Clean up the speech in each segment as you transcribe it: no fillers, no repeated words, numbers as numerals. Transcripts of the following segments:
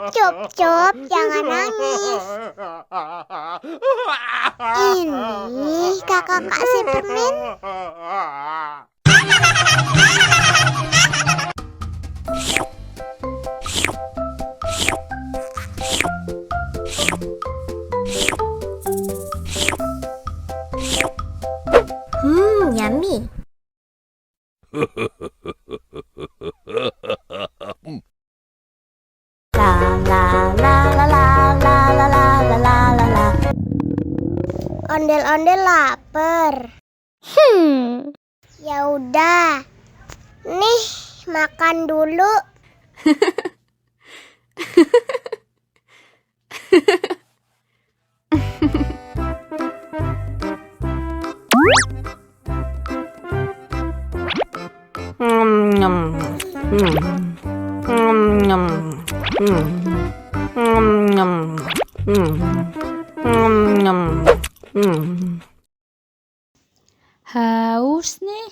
Cup, cup, jangan nangis. Ini kakak kasih permen. Yummy. Ondel-ondel lapar. Ya udah. Nih, makan dulu. Haus nih.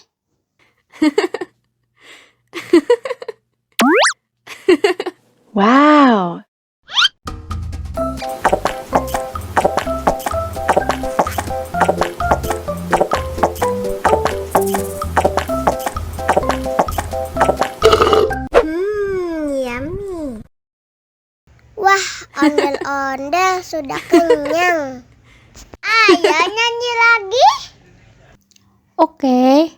Wow. Yummy. Wah, ondel-ondel sudah kenyang. Ayo nyanyi lagi. Oke.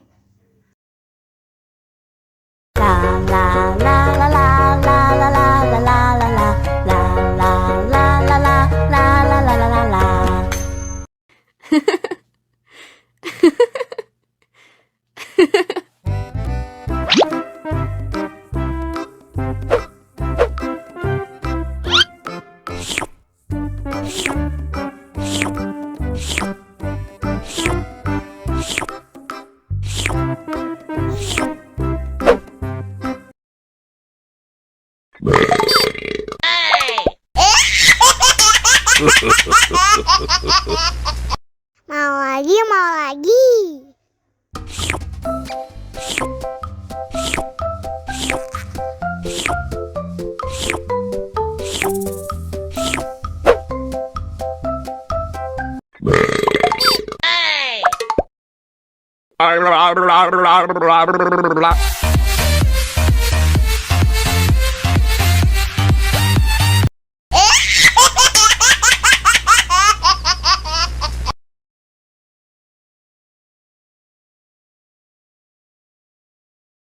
Mau lagi, mau lagi. Hey!